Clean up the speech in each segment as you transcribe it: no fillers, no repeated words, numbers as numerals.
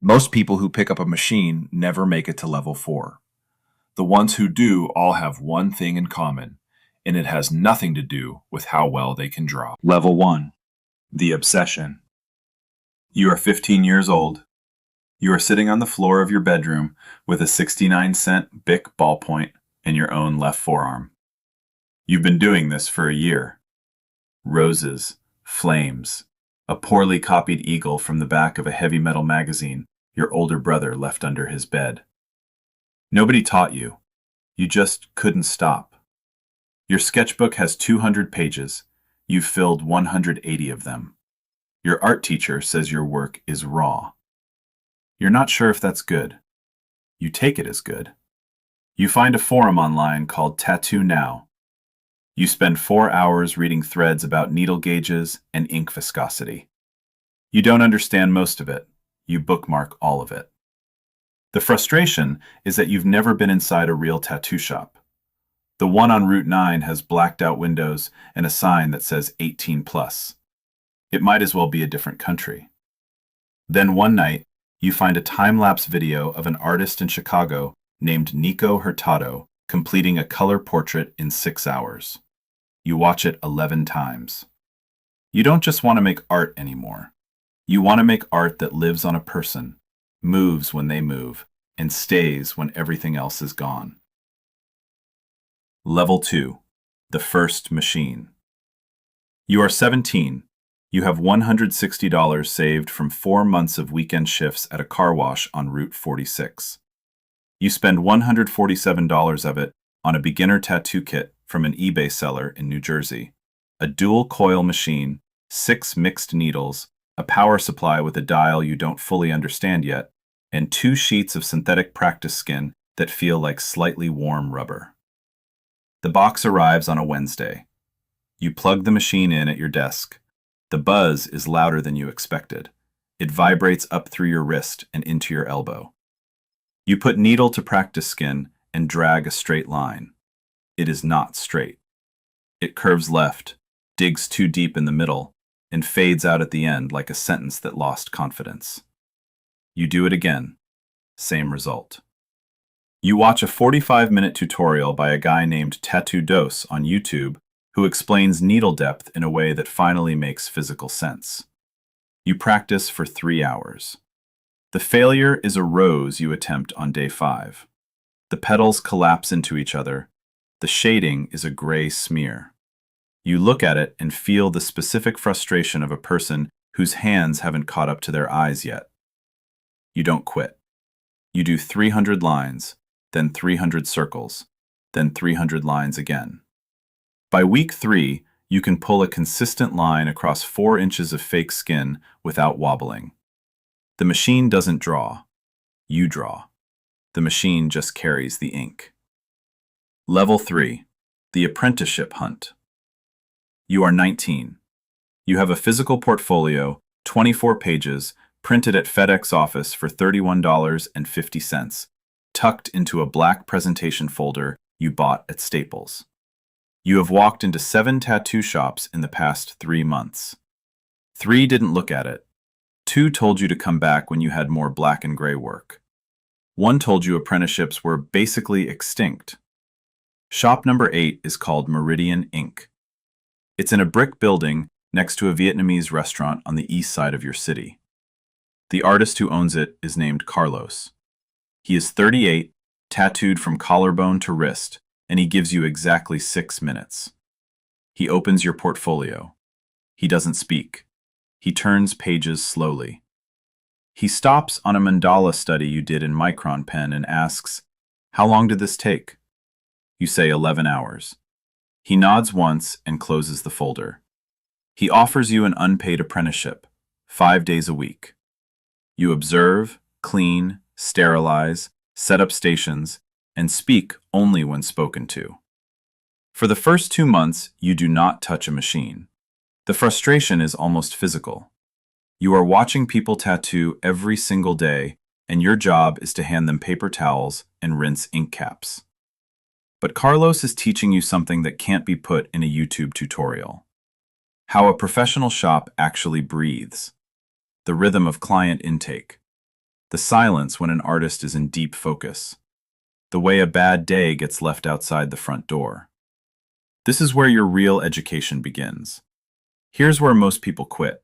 Most people who pick up a machine never make it to level 4. The ones who do all have one thing in common, and it has nothing to do with how well they can draw. Level 1. The Obsession. You are 15 years old. You are sitting on the floor of your bedroom with a 69-cent Bic ballpoint in your own left forearm. You've been doing this for a year. Roses, flames, a poorly copied eagle from the back of a heavy metal magazine your older brother left under his bed. Nobody taught you. You just couldn't stop. Your sketchbook has 200 pages. You've filled 180 of them. Your art teacher says your work is raw. You're not sure if that's good. You take it as good. You find a forum online called Tattoo Now. You spend 4 hours reading threads about needle gauges and ink viscosity. You don't understand most of it. You bookmark all of it. The frustration is that you've never been inside a real tattoo shop. The one on Route 9 has blacked out windows and a sign that says 18 plus. It might as well be a different country. Then one night, you find a time-lapse video of an artist in Chicago named Nico Hurtado completing a color portrait in 6 hours. You watch it 11 times. You don't just want to make art anymore. You want to make art that lives on a person, moves when they move, and stays when everything else is gone. Level 2. The First Machine. You are 17. You have $160 saved from 4 months of weekend shifts at a car wash on Route 46. You spend $147 of it on a beginner tattoo kit from an eBay seller in New Jersey, a dual coil machine, 6 mixed needles, a power supply with a dial you don't fully understand yet, and 2 sheets of synthetic practice skin that feel like slightly warm rubber. The box arrives on a Wednesday. You plug the machine in at your desk. The buzz is louder than you expected. It vibrates up through your wrist and into your elbow. You put needle to practice skin and drag a straight line. It is not straight. It curves left, digs too deep in the middle, and fades out at the end like a sentence that lost confidence. You do it again. Same result. You watch a 45-minute tutorial by a guy named Tattoo Dose on YouTube who explains needle depth in a way that finally makes physical sense. You practice for 3 hours. The failure is a rose you attempt on day 5. The petals collapse into each other. The shading is a gray smear. You look at it and feel the specific frustration of a person whose hands haven't caught up to their eyes yet. You don't quit. You do 300 lines, then 300 circles, then 300 lines again. By week 3, you can pull a consistent line across 4 inches of fake skin without wobbling. The machine doesn't draw. You draw. The machine just carries the ink. Level 3. The Apprenticeship Hunt. You are 19. You have a physical portfolio, 24 pages, printed at FedEx office for $31.50, tucked into a black presentation folder you bought at Staples. You have walked into 7 tattoo shops in the past 3 months. 3 didn't look at it. 2 told you to come back when you had more black and gray work. 1 told you apprenticeships were basically extinct. Shop number 8 is called Meridian Ink. It's in a brick building next to a Vietnamese restaurant on the east side of your city. The artist who owns it is named Carlos. He is 38, tattooed from collarbone to wrist, and he gives you exactly 6 minutes. He opens your portfolio. He doesn't speak. He turns pages slowly. He stops on a mandala study you did in Micron pen and asks, "How long did this take?" You say 11 hours. He nods once and closes the folder. He offers you an unpaid apprenticeship, 5 days a week. You observe, clean, sterilize, set up stations, and speak only when spoken to. For the first 2 months, you do not touch a machine. The frustration is almost physical. You are watching people tattoo every single day, and your job is to hand them paper towels and rinse ink caps. But Carlos is teaching you something that can't be put in a YouTube tutorial. How a professional shop actually breathes. The rhythm of client intake. The silence when an artist is in deep focus. The way a bad day gets left outside the front door. This is where your real education begins. Here's where most people quit.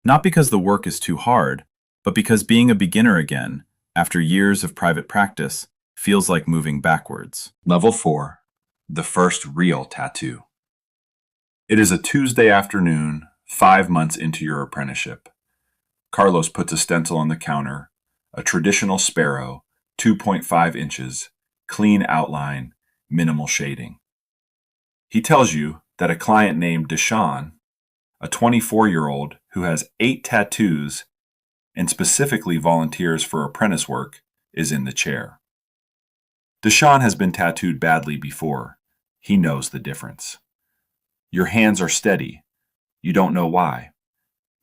Not because the work is too hard, but because being a beginner again, after years of private practice, feels like moving backwards. Level 4. The first real tattoo. It is a Tuesday afternoon, 5 months into your apprenticeship. Carlos puts a stencil on the counter, a traditional sparrow, 2.5 inches, clean outline, minimal shading. He tells you that a client named Deshaun, a 24-year-old who has 8 tattoos and specifically volunteers for apprentice work, is in the chair. Deshaun has been tattooed badly before. He knows the difference. Your hands are steady. You don't know why.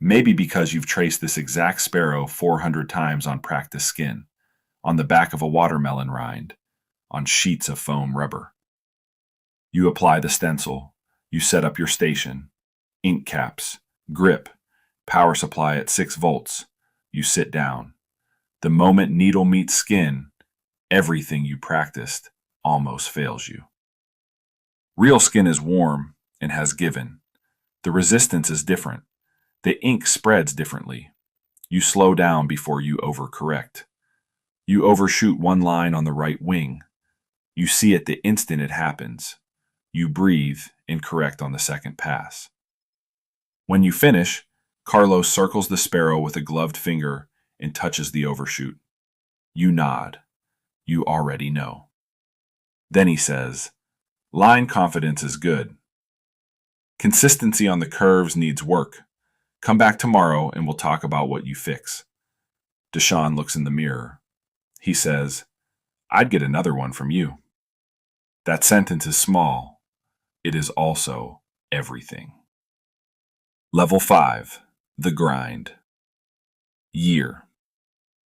Maybe because you've traced this exact sparrow 400 times on practice skin, on the back of a watermelon rind, on sheets of foam rubber. You apply the stencil. You set up your station. Ink caps, grip, power supply at 6 volts. You sit down. The moment needle meets skin, everything you practiced almost fails you. Real skin is warm and has given. The resistance is different. The ink spreads differently. You slow down before you overcorrect. You overshoot one line on the right wing. You see it the instant it happens. You breathe and correct on the second pass. When you finish, Carlos circles the sparrow with a gloved finger and touches the overshoot. You nod. You already know. Then he says, "Line confidence is good. Consistency on the curves needs work. Come back tomorrow and we'll talk about what you fix." Deshaun looks in the mirror. He says, "I'd get another one from you." That sentence is small. It is also everything. Level 5. The grind. Year.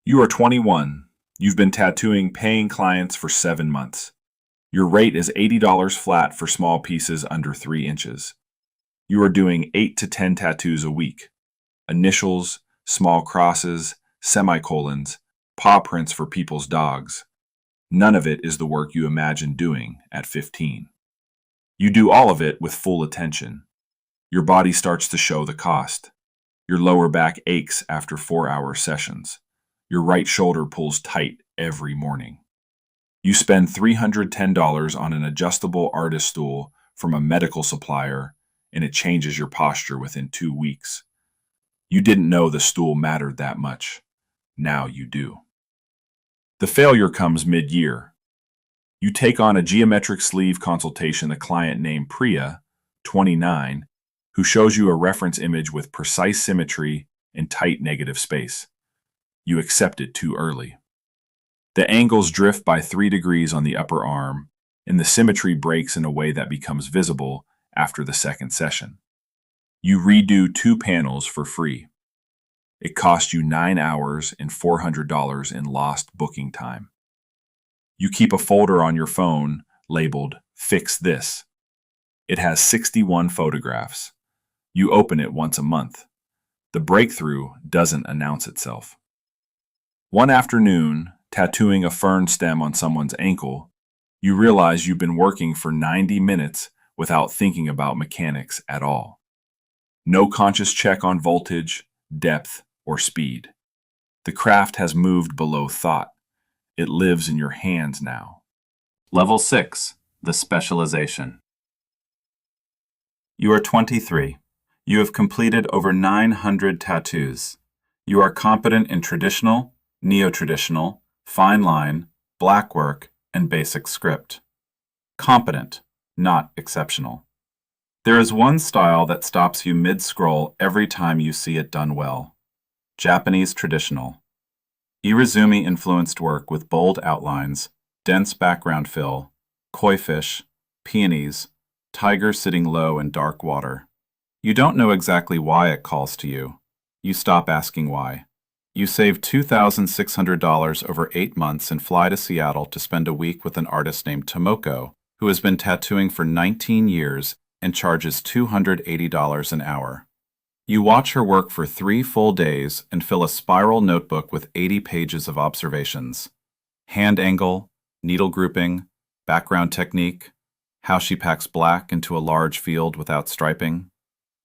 You are 21. You've been tattooing paying clients for 7 months. Your rate is $80 flat for small pieces under 3 inches. You are doing 8 to 10 tattoos a week. Initials, small crosses, semicolons, paw prints for people's dogs. None of it is the work you imagined doing at 15. You do all of it with full attention. Your body starts to show the cost. Your lower back aches after 4-hour sessions. Your right shoulder pulls tight every morning. You spend $310 on an adjustable artist stool from a medical supplier, and it changes your posture within 2 weeks. You didn't know the stool mattered that much. Now you do. The failure comes mid-year. You take on a geometric sleeve consultation a client named Priya, 29, who shows you a reference image with precise symmetry and tight negative space. You accept it too early. The angles drift by 3 degrees on the upper arm, and the symmetry breaks in a way that becomes visible after the second session. You redo 2 panels for free. It cost you 9 hours and $400 in lost booking time. You keep a folder on your phone labeled "Fix This." It has 61 photographs. You open it once a month. The breakthrough doesn't announce itself. One afternoon, tattooing a fern stem on someone's ankle, you realize you've been working for 90 minutes without thinking about mechanics at all. No conscious check on voltage, depth, or speed. The craft has moved below thought. It lives in your hands now. Level 6. The specialization. You are 23. You have completed over 900 tattoos. You are competent in traditional, neo-traditional, fine line, black work, and basic script. Competent, not exceptional. There is one style that stops you mid-scroll every time you see it done well. Japanese traditional. Irizumi-influenced work with bold outlines, dense background fill, koi fish, peonies, tiger sitting low in dark water. You don't know exactly why it calls to you. You stop asking why. You save $2,600 over 8 months and fly to Seattle to spend a week with an artist named Tomoko, who has been tattooing for 19 years and charges $280 an hour. You watch her work for 3 full days and fill a spiral notebook with 80 pages of observations. Hand angle, needle grouping, background technique, how she packs black into a large field without striping.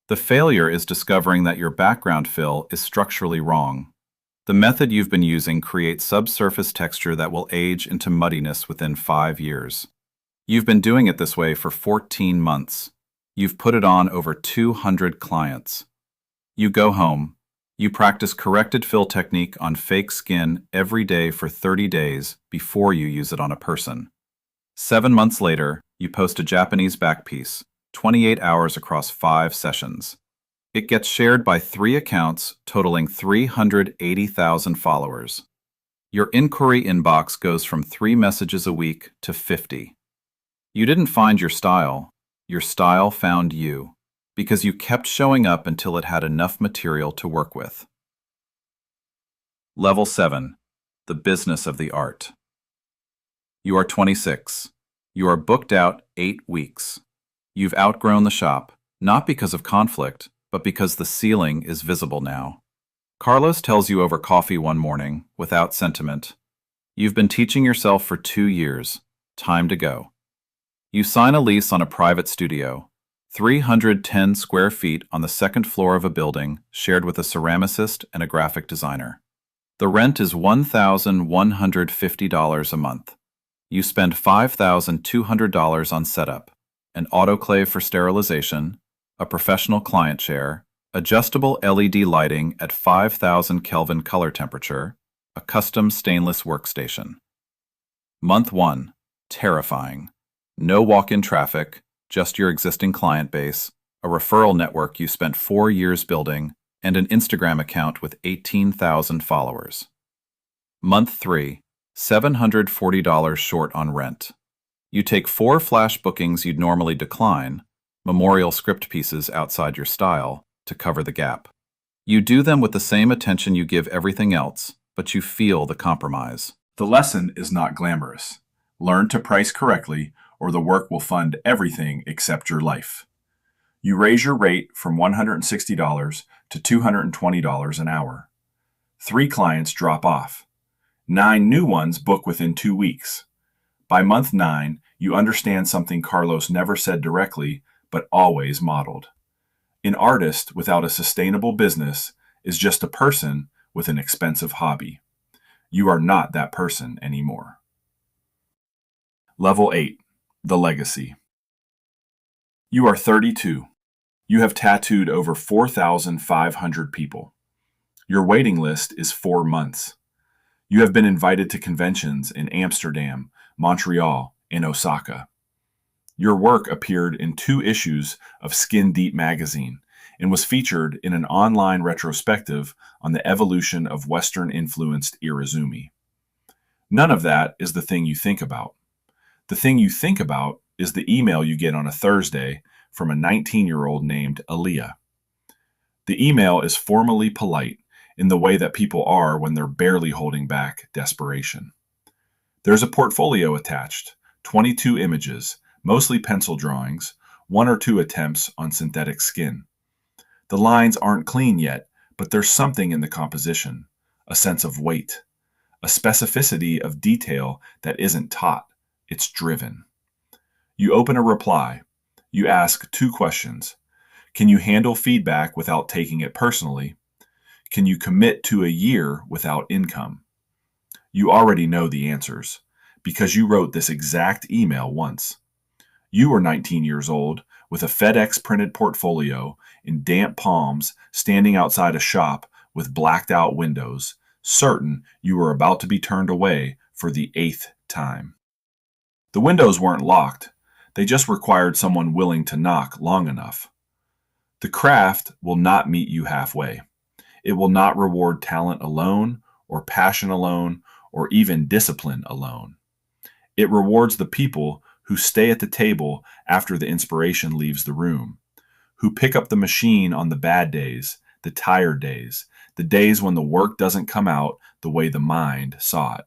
The failure is discovering that your background fill is structurally wrong. The method you've been using creates subsurface texture that will age into muddiness within 5 years. You've been doing it this way for 14 months. You've put it on over 200 clients. You go home. You practice corrected fill technique on fake skin every day for 30 days before you use it on a person. 7 months later, you post a Japanese back piece, 28 hours across 5 sessions. It gets shared by 3 accounts totaling 380,000 followers. Your inquiry inbox goes from 3 messages a week to 50. You didn't find your style found you, because you kept showing up until it had enough material to work with. Level 7. The business of the art. You are 26. You are booked out 8 weeks. You've outgrown the shop, not because of conflict, but because the ceiling is visible now. Carlos tells you over coffee one morning, without sentiment, "You've been teaching yourself for 2 years. Time to go." You sign a lease on a private studio, 310 square feet on the 2nd floor of a building shared with a ceramicist and a graphic designer. The rent is $1,150 a month. You spend $5,200 on setup, an autoclave for sterilization, a professional client chair, adjustable LED lighting at 5,000 Kelvin color temperature, a custom stainless workstation. Month 1. Terrifying. No walk-in traffic, just your existing client base, a referral network you spent 4 years building, and an Instagram account with 18,000 followers. Month 3. $740 short on rent. You take 4 flash bookings you'd normally decline, memorial script pieces outside your style, to cover the gap. You do them with the same attention you give everything else, but you feel the compromise. The lesson is not glamorous. Learn to price correctly, or the work will fund everything except your life. You raise your rate from $160 to $220 an hour. 3 clients drop off. 9 new ones book within 2 weeks. By month 9, you understand something Carlos never said directly, but always modeled. An artist without a sustainable business is just a person with an expensive hobby. You are not that person anymore. Level 8. The legacy. You are 32. You have tattooed over 4,500 people. Your waiting list is 4 months. You have been invited to conventions in Amsterdam, Montreal, and Osaka. Your work appeared in 2 issues of Skin Deep magazine and was featured in an online retrospective on the evolution of Western-influenced irizumi. None of that is the thing you think about. The thing you think about is the email you get on a Thursday from a 19-year-old named Aaliyah. The email is formally polite in the way that people are when they're barely holding back desperation. There's a portfolio attached, 22 images, mostly pencil drawings, 1 or 2 attempts on synthetic skin. The lines aren't clean yet, but there's something in the composition, a sense of weight, a specificity of detail that isn't taught. It's driven. You open a reply. You ask 2 questions. Can you handle feedback without taking it personally? Can you commit to a year without income? You already know the answers, because you wrote this exact email once. You were 19 years old, with a FedEx printed portfolio in damp palms, standing outside a shop with blacked out windows, certain you were about to be turned away for the 8th time. The windows weren't locked. They just required someone willing to knock long enough. The craft will not meet you halfway. It will not reward talent alone, or passion alone, or even discipline alone. It rewards the people who stay at the table after the inspiration leaves the room, who pick up the machine on the bad days, the tired days, the days when the work doesn't come out the way the mind saw it.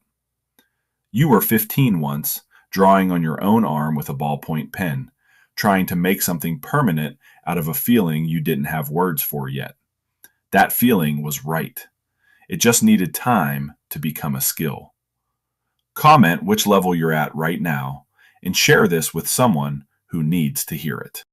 You were 15 once, drawing on your own arm with a ballpoint pen, trying to make something permanent out of a feeling you didn't have words for yet. That feeling was right. It just needed time to become a skill. Comment which level you're at right now and share this with someone who needs to hear it.